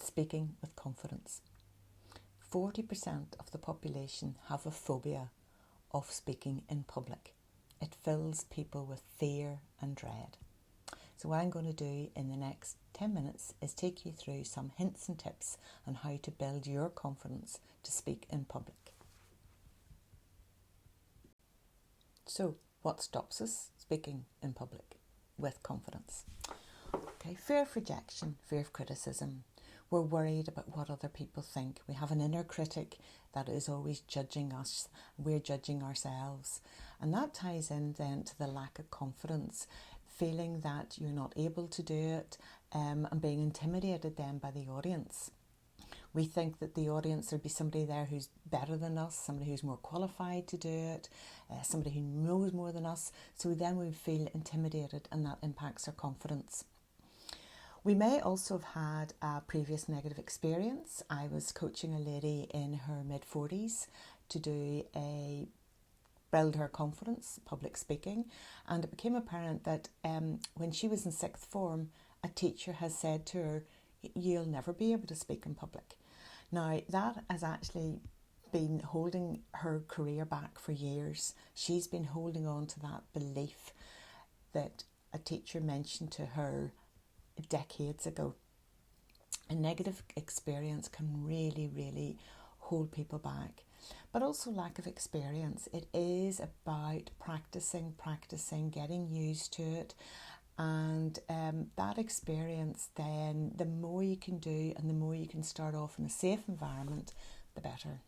speaking with confidence. 40% of the population have a phobia of speaking in public. It fills people with fear and dread. So what I'm going to do in the next 10 minutes is take you through some hints and tips on how to build your confidence to speak in public. So, what stops us speaking in public with confidence? Okay, fear of rejection, fear of criticism. We're worried about what other people think. We have an inner critic that is always judging us. We're judging ourselves. And that ties in then to the lack of confidence, feeling that you're not able to do it, and being intimidated then by the audience. We think that the audience, there'd be somebody there who's better than us, somebody who's more qualified to do it, somebody who knows more than us. So then we feel intimidated, and that impacts our confidence. We may also have had a previous negative experience. I was coaching a lady in her mid-40s to build her confidence, public speaking, and it became apparent that when she was in sixth form, a teacher has said to her, "You'll never be able to speak in public." Now, that has actually been holding her career back for years. She's been holding on to that belief that a teacher mentioned to her decades ago. A negative experience can really, really hold people back. But also lack of experience. It is about practicing, getting used to it. And that experience, then the more you can do and the more you can start off in a safe environment, the better.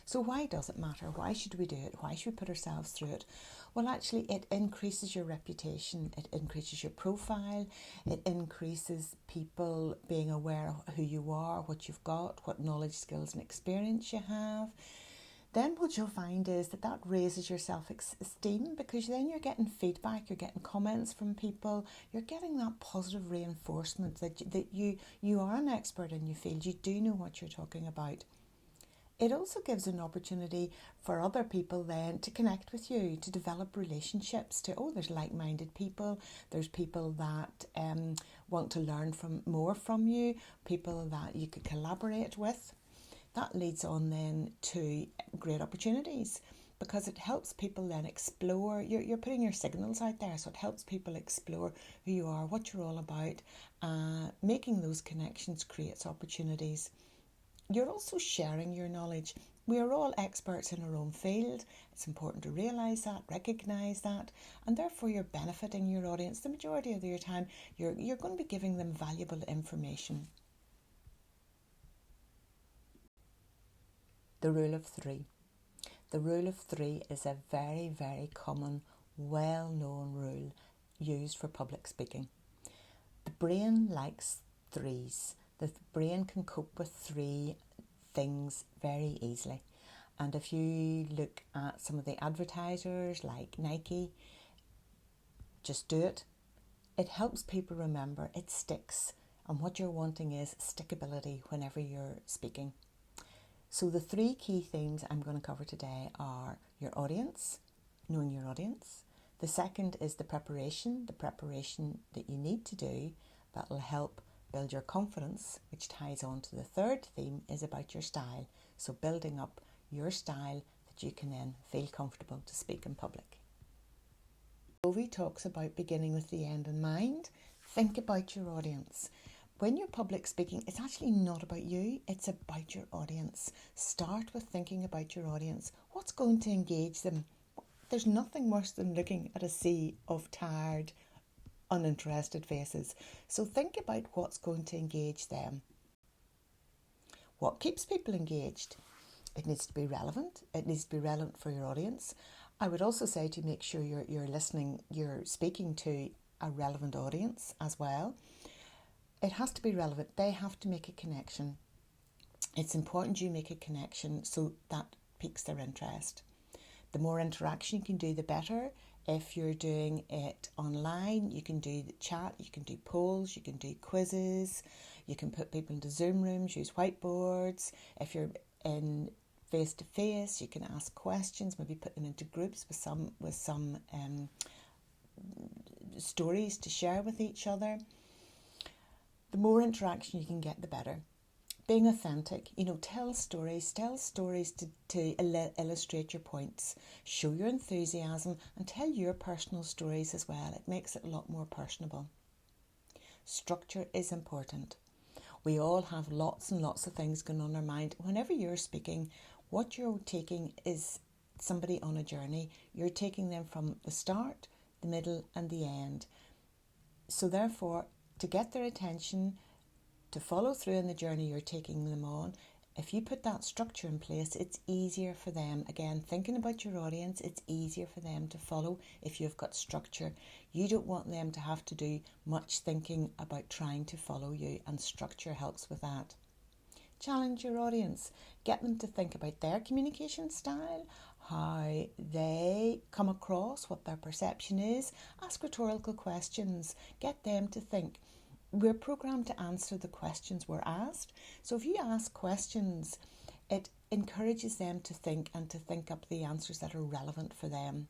So why does it matter? Why should we do it? Why should we put ourselves through it? Well, actually, it increases your reputation. It increases your profile. It increases people being aware of who you are, what you've got, what knowledge, skills and experience you have. Then what you'll find is that raises your self-esteem, because then you're getting feedback, you're getting comments from people, you're getting that positive reinforcement that you are an expert in your field, you do know what you're talking about. It also gives an opportunity for other people then to connect with you, to develop relationships, there's like-minded people, there's people that want to learn more from you, people that you could collaborate with. That leads on then to great opportunities, because it helps people then explore. You're putting your signals out there, so it helps people explore who you are, what you're all about. Making those connections creates opportunities. You're also sharing your knowledge. We are all experts in our own field. It's important to realise that, recognise that, and therefore you're benefiting your audience. The majority of your time, you're going to be giving them valuable information. The rule of three. The rule of three is a very, very common, well-known rule used for public speaking. The brain likes threes. The brain can cope with three things very easily. And if you look at some of the advertisers like Nike, just do it. It helps people remember, it sticks. And what you're wanting is stickability whenever you're speaking. So the three key things I'm going to cover today are your audience, knowing your audience. The second is the preparation that you need to do that will help build your confidence, which ties on to the third theme, is about your style. So building up your style that you can then feel comfortable to speak in public. Covey talks about beginning with the end in mind. Think about your audience. When you're public speaking, it's actually not about you, it's about your audience. Start with thinking about your audience. What's going to engage them? There's nothing worse than looking at a sea of tired, uninterested faces. So think about what's going to engage them. What keeps people engaged? It needs to be relevant. It needs to be relevant for your audience. I would also say to make sure you're speaking to a relevant audience as well. It has to be relevant. They have to make a connection. It's important you make a connection so that piques their interest. The more interaction you can do, the better. If you're doing it online, you can do the chat, you can do polls, you can do quizzes, you can put people into Zoom rooms, use whiteboards. If you're in face-to-face, you can ask questions, maybe put them into groups with some stories to share with each other. The more interaction you can get, the better. Being authentic, tell stories to illustrate your points. Show your enthusiasm and tell your personal stories as well. It makes it a lot more personable. Structure is important. We all have lots and lots of things going on in our mind. Whenever you're speaking, what you're taking is somebody on a journey. You're taking them from the start, the middle and the end. So therefore, to get their attention, to follow through on the journey you're taking them on, if you put that structure in place, it's easier for them. Again, thinking about your audience, it's easier for them to follow if you've got structure. You don't want them to have to do much thinking about trying to follow you, and structure helps with that. Challenge your audience. Get them to think about their communication style, how they come across, what their perception is. Ask rhetorical questions. Get them to think. We're programmed to answer the questions we're asked. So if you ask questions, it encourages them to think and to think up the answers that are relevant for them.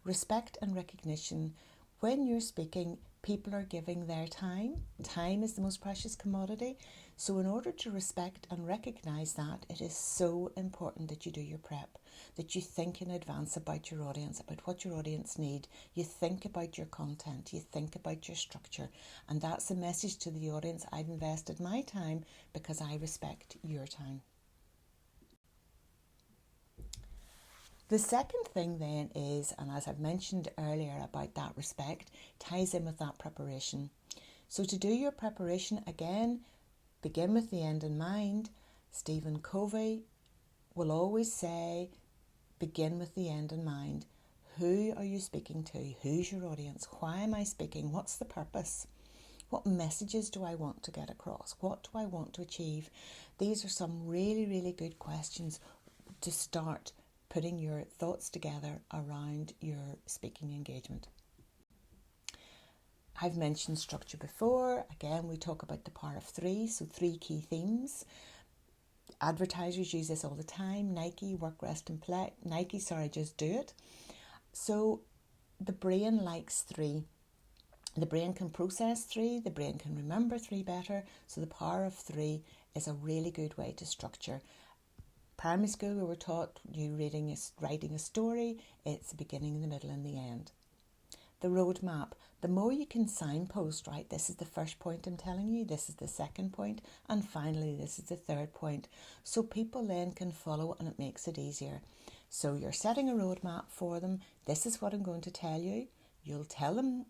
Respect and recognition. When you're speaking, people are giving their time. Time is the most precious commodity. So in order to respect and recognise that, it is so important that you do your prep, that you think in advance about your audience, about what your audience need. You think about your content, you think about your structure. And that's a message to the audience. I've invested my time because I respect your time. The second thing then is, and as I've mentioned earlier about that respect, ties in with that preparation. So to do your preparation, again, begin with the end in mind. Stephen Covey will always say, begin with the end in mind. Who are you speaking to? Who's your audience? Why am I speaking? What's the purpose? What messages do I want to get across? What do I want to achieve? These are some really, really good questions to start putting your thoughts together around your speaking engagement. I've mentioned structure before. Again, we talk about the power of three, so 3 key themes. Advertisers use this all the time. Nike, work, rest and play. Nike, just do it. So the brain likes 3. The brain can process 3. The brain can remember 3 better. So the power of 3 is a really good way to structure. Primary school, we were taught you writing a story. It's the beginning, the middle and the end. The roadmap. The more you can signpost, right? This is the first point I'm telling you. This is the second point. And finally, this is the third point. So people then can follow and it makes it easier. So you're setting a roadmap for them. This is what I'm going to tell you. You'll tell them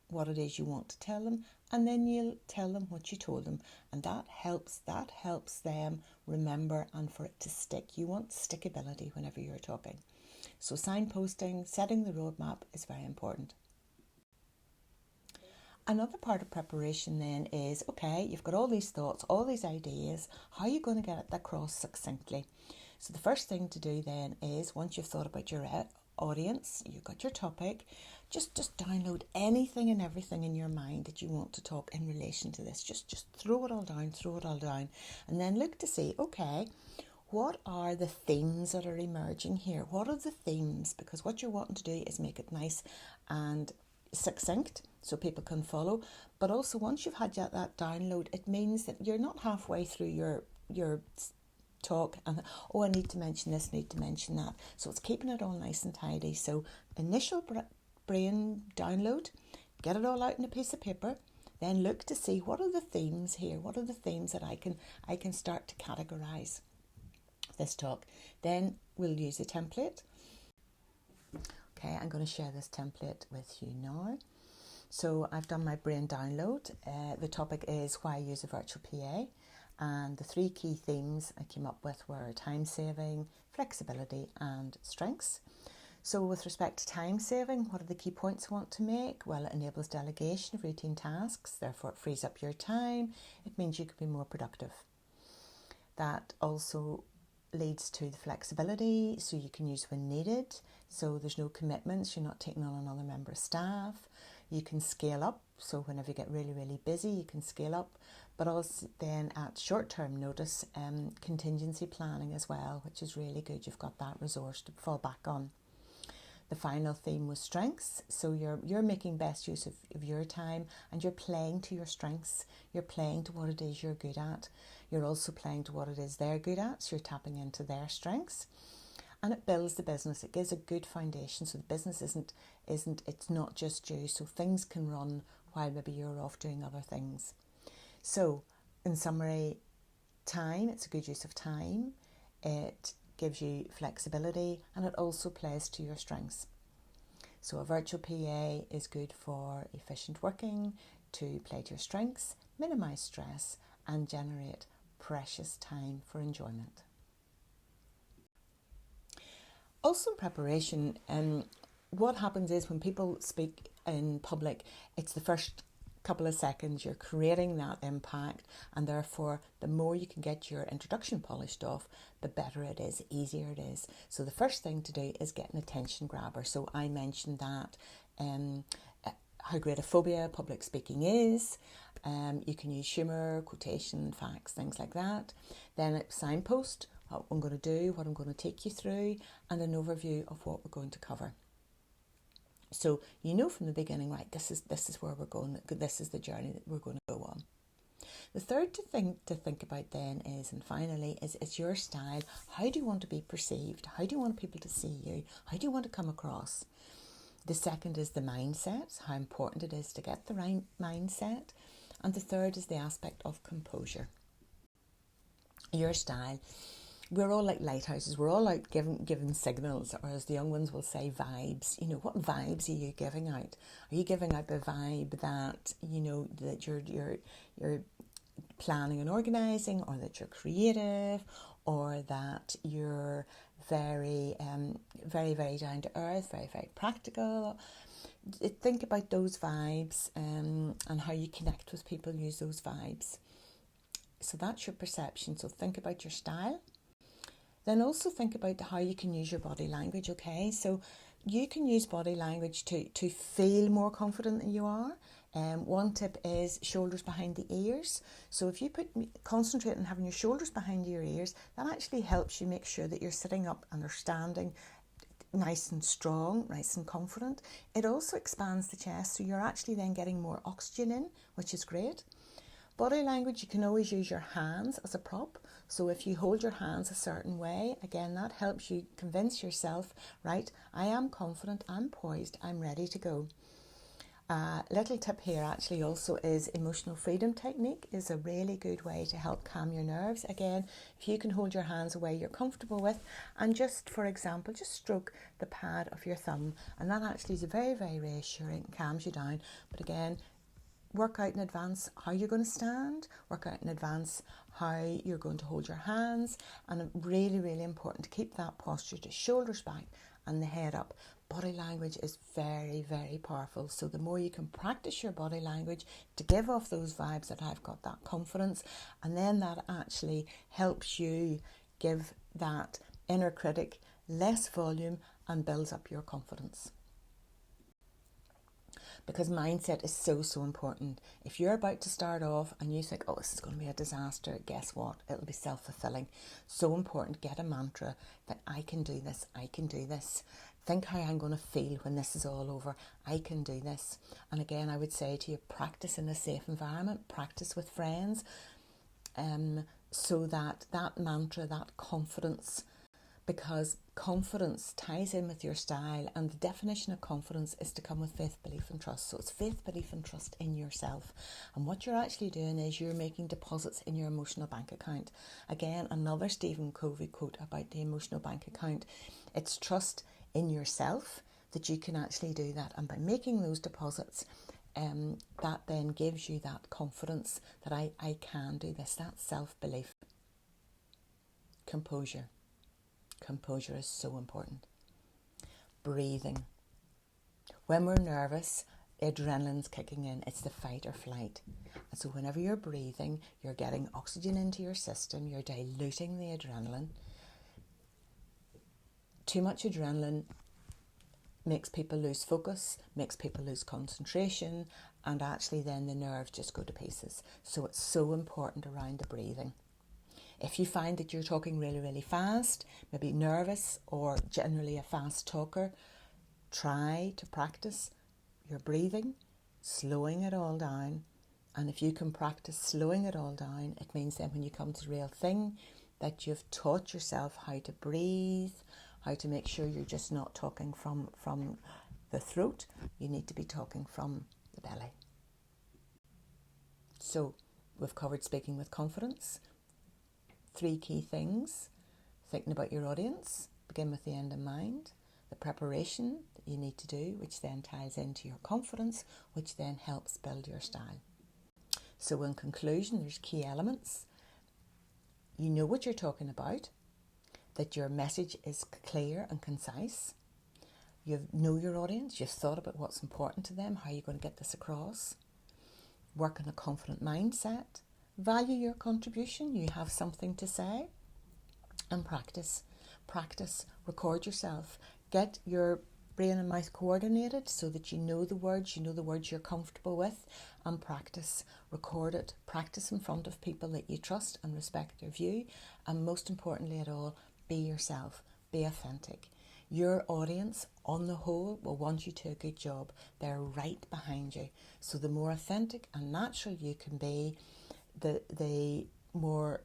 what it is you want to tell them, and then you'll tell them what you told them, and that helps them remember and for it to stick. You want stickability whenever you're talking. So signposting, setting the roadmap is very important. Another part of preparation then is, okay, you've got all these thoughts, all these ideas, how are you going to get it across succinctly? So the first thing to do then is, once you've thought about your audience, you've got your topic, just download anything and everything in your mind that you want to talk in relation to this. Just throw it all down, and then look to see, okay, what are the themes that are emerging here? What are the themes? Because what you're wanting to do is make it nice and succinct so people can follow. But also, once you've had that download, it means that you're not halfway through your talk and, I need to mention this, need to mention that. So it's keeping it all nice and tidy. So initial brain download, get it all out in a piece of paper, then look to see what are the themes here, what are the themes that I can start to categorize this talk. Then we'll use a template. Okay, I'm going to share this template with you now. So I've done my brain download. The topic is why use a virtual PA, and the 3 key themes I came up with were time saving, flexibility and strengths. So with respect to time saving, what are the key points I want to make? Well, it enables delegation of routine tasks, therefore it frees up your time. It means you can be more productive. That also leads to the flexibility, so you can use when needed. So there's no commitments, you're not taking on another member of staff. You can scale up, so whenever you get really, really busy, you can scale up. But also then at short-term notice, contingency planning as well, which is really good. You've got that resource to fall back on. The final theme was strengths. So you're making best use of your time, and you're playing to your strengths. You're playing to what it is you're good at. You're also playing to what it is they're good at. So you're tapping into their strengths. And it builds the business. It gives a good foundation, so the business it's not just you. So things can run while maybe you're off doing other things. So in summary, time, it's a good use of time. It gives you flexibility, and it also plays to your strengths. So a virtual PA is good for efficient working, to play to your strengths, minimise stress, and generate precious time for enjoyment. Also in preparation, what happens is when people speak in public, it's the first couple of seconds you're creating that impact, and therefore the more you can get your introduction polished off, the better it is, the easier it is. So the first thing to do is get an attention grabber. So I mentioned that how great a phobia public speaking is. You can use humour, quotation, facts, things like that. Then a signpost, what I'm going to do, what I'm going to take you through, and an overview of what we're going to cover. So you know from the beginning, right, this is where we're going, this is the journey that we're going to go on. The third thing to think about then is, and finally, is your style. How do you want to be perceived? How do you want people to see you? How do you want to come across? The second is the mindset, how important it is to get the right mindset. And the third is the aspect of composure. Your style. We're all like lighthouses. We're all out giving signals, or as the young ones will say, vibes. You know, what vibes are you giving out? Are you giving out the vibe that, you know, that you're planning and organising, or that you're creative, or that you're very, very, very down to earth, very, very practical? Think about those vibes and how you connect with people, use those vibes. So that's your perception. So think about your style. Then also think about how you can use your body language, okay? So you can use body language to feel more confident than you are. One tip is shoulders behind the ears. So if you concentrate on having your shoulders behind your ears, that actually helps you make sure that you're sitting up and you're standing nice and strong, nice and confident. It also expands the chest, so you're actually then getting more oxygen in, which is great. Body language, you can always use your hands as a prop. So if you hold your hands a certain way, again, that helps you convince yourself, right, I am confident, I'm poised, I'm ready to go. Little tip here actually also is emotional freedom technique is a really good way to help calm your nerves. Again, if you can hold your hands a way you're comfortable with, and just, for example, just stroke the pad of your thumb, and that actually is very, very reassuring, calms you down. But again, work out in advance how you're going to stand, work out in advance how you're going to hold your hands, and really, really important to keep that posture, to shoulders back and the head up. Body language is very, very powerful. So the more you can practice your body language to give off those vibes that I've got that confidence, and then that actually helps you give that inner critic less volume and builds up your confidence. Because mindset is so, so important. If you're about to start off and you think, oh, this is going to be a disaster, guess what? It'll be self-fulfilling. So important, get a mantra that I can do this, I can do this. Think how I'm going to feel when this is all over. I can do this. And again, I would say to you, practice in a safe environment, practice with friends, so that mantra, that confidence, because confidence ties in with your style, and the definition of confidence is to come with faith, belief and trust. So it's faith, belief and trust in yourself. And what you're actually doing is you're making deposits in your emotional bank account. Again, another Stephen Covey quote about the emotional bank account. It's trust in yourself that you can actually do that. And by making those deposits, that then gives you that confidence that I can do this, that self-belief. Composure. Composure is so important. Breathing. When we're nervous, adrenaline's kicking in. It's the fight or flight. And so whenever you're breathing, you're getting oxygen into your system, you're diluting the adrenaline. Too much adrenaline makes people lose focus, makes people lose concentration, and actually then the nerves just go to pieces. So it's so important around the breathing. If you find that you're talking really, really fast, maybe nervous or generally a fast talker, try to practice your breathing, slowing it all down. And if you can practice slowing it all down, it means then when you come to the real thing, that you've taught yourself how to breathe, how to make sure you're just not talking from the throat. You need to be talking from the belly. So we've covered speaking with confidence. 3 key things: thinking about your audience, begin with the end in mind, the preparation that you need to do, which then ties into your confidence, which then helps build your style. So in conclusion, there's key elements. You know what you're talking about, that your message is clear and concise. You know your audience, you've thought about what's important to them, how you're going to get this across. Work on a confident mindset. Value your contribution, you have something to say. And practice. Practice, record yourself. Get your brain and mouth coordinated so that you know the words you're comfortable with, and practice. Record it. Practice in front of people that you trust and respect their view. And most importantly at all, be yourself. Be authentic. Your audience, on the whole, will want you to do a good job. They're right behind you. So the more authentic and natural you can be, the more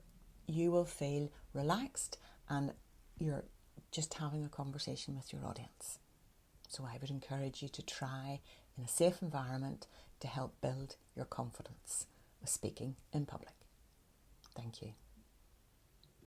you will feel relaxed and you're just having a conversation with your audience. So I would encourage you to try in a safe environment to help build your confidence with speaking in public. Thank you.